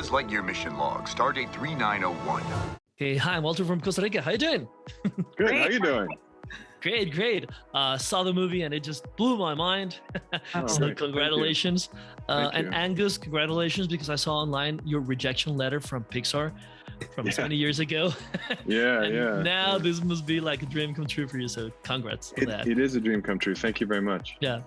Buzz Lightyear mission log, stardate 3901. Hey, hi, I'm Wálter from Costa Rica. How you doing? Good. How you doing? Great, great. Saw the movie and it just blew my mind. So great. congratulations. Thank And you. Angus, congratulations, because I saw online your rejection letter from Pixar from 20 years ago. Yeah, And yeah. now this must be like a dream come true for you. So congrats on that. It is a dream come true. Thank you very much. Yeah.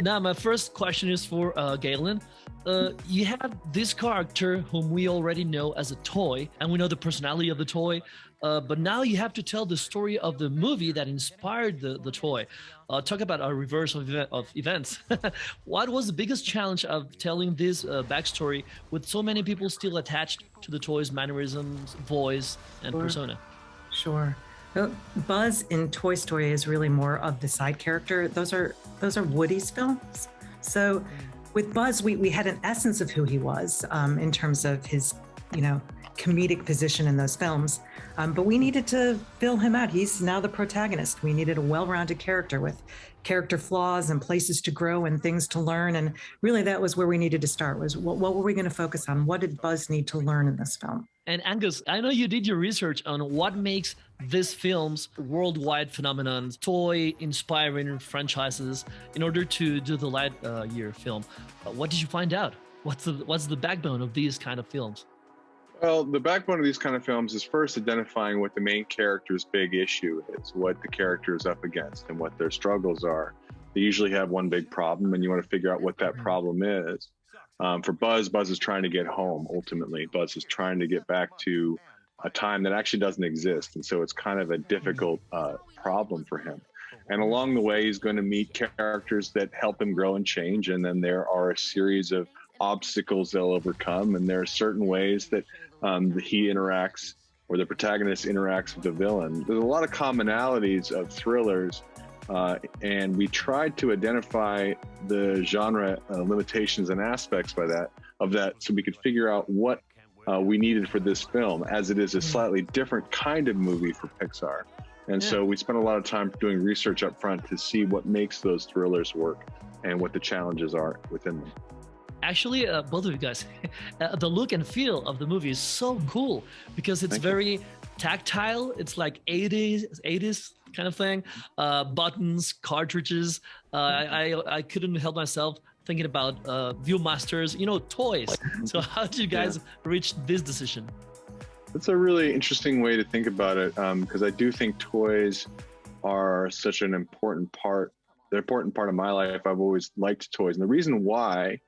Now, my first question is for Galen. You have this character whom we already know as a toy, and we know the personality of the toy, but now you have to tell the story of the movie that inspired the toy. Talk about a reverse of events. What was the biggest challenge of telling this backstory with so many people still attached to the toy's mannerisms, voice, and persona? Sure. Well, Buzz in Toy Story is really more of the side character. Those are Woody's films. So with Buzz, we had an essence of who he was in terms of his, comedic position in those films. But we needed to fill him out. He's now the protagonist. We needed a well-rounded character with character flaws and places to grow and things to learn. And really that was where we needed to start, was what were we going to focus on? What did Buzz need to learn in this film? And Angus, I know you did your research on what makes this film's worldwide phenomenon, toy-inspiring franchises, in order to do the Lightyear film. What did you find out? What's the backbone of these kind of films? Well, the backbone of these kind of films is first identifying what the main character's big issue is, what the character is up against, and what their struggles are. They usually have one big problem, and you want to figure out what that problem is. For Buzz is trying to get home, ultimately. Buzz is trying to get back to a time that actually doesn't exist, and so it's kind of a difficult problem for him. And along the way, he's going to meet characters that help him grow and change, and then there are a series of obstacles they'll overcome, and there are certain ways that he interacts, or the protagonist interacts with the villain. There's a lot of commonalities of thrillers, and we tried to identify the genre limitations and aspects of that, so we could figure out what we needed for this film, as it is a slightly different kind of movie for Pixar. And so we spent a lot of time doing research up front to see what makes those thrillers work and what the challenges are within them. Actually, both of you guys, the look and feel of the movie is so cool because it's very tactile. It's like 80s kind of thing. Buttons, cartridges. I couldn't help myself thinking about Viewmasters, toys. So how did you guys reach this decision? That's a really interesting way to think about it, because I do think toys are such an important part. They're an important part of my life. I've always liked toys. And the reason why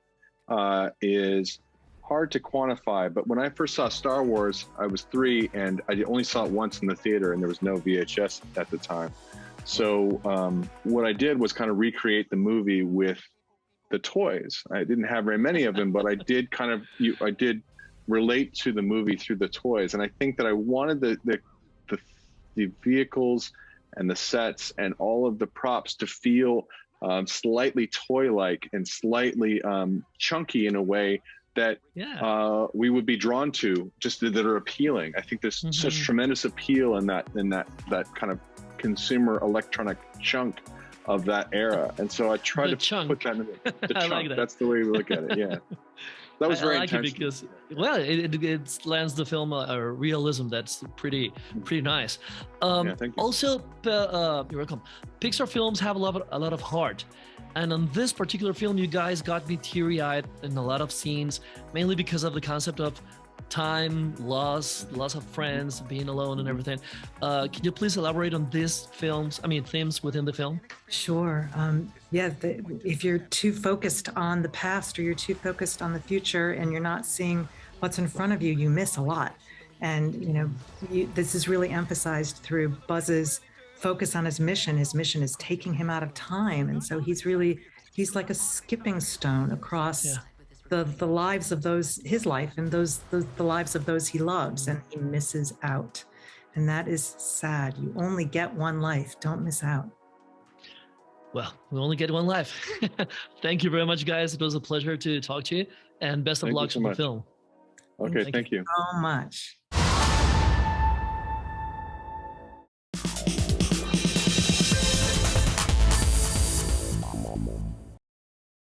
is hard to quantify, but when I first saw Star Wars, I was 3 and I only saw it once in the theater, and there was no VHS at the time. So what I did was kind of recreate the movie with the toys. I didn't have very many of them, but I did I did relate to the movie through the toys. And I think that I wanted the vehicles and the sets and all of the props to feel slightly toy-like and slightly chunky in a way that we would be drawn to, just that are appealing. I think there's such tremendous appeal in that kind of consumer electronic chunk of that era. And so I tried to put that in the chunk. Like that. That's the way we look at it. Yeah. That was very intentional. Because, well, it lends the film a realism that's pretty nice. Thank you. Also, you're welcome. Pixar films have a lot of heart, and on this particular film, you guys got me teary-eyed in a lot of scenes, mainly because of the concept of time, loss of friends, being alone, and everything. Can you please elaborate on these themes within the film? Sure. If you're too focused on the past or you're too focused on the future and you're not seeing what's in front of you, you miss a lot. And, this is really emphasized through Buzz's focus on his mission. His mission is taking him out of time. And so he's like a skipping stone across the lives of his life and the lives of those he loves, and he misses out. And that is sad. You only get one life. Don't miss out. Well, we only get one life. Thank you very much, guys. It was a pleasure to talk to you, and best of luck for the film. Okay, thank you so much.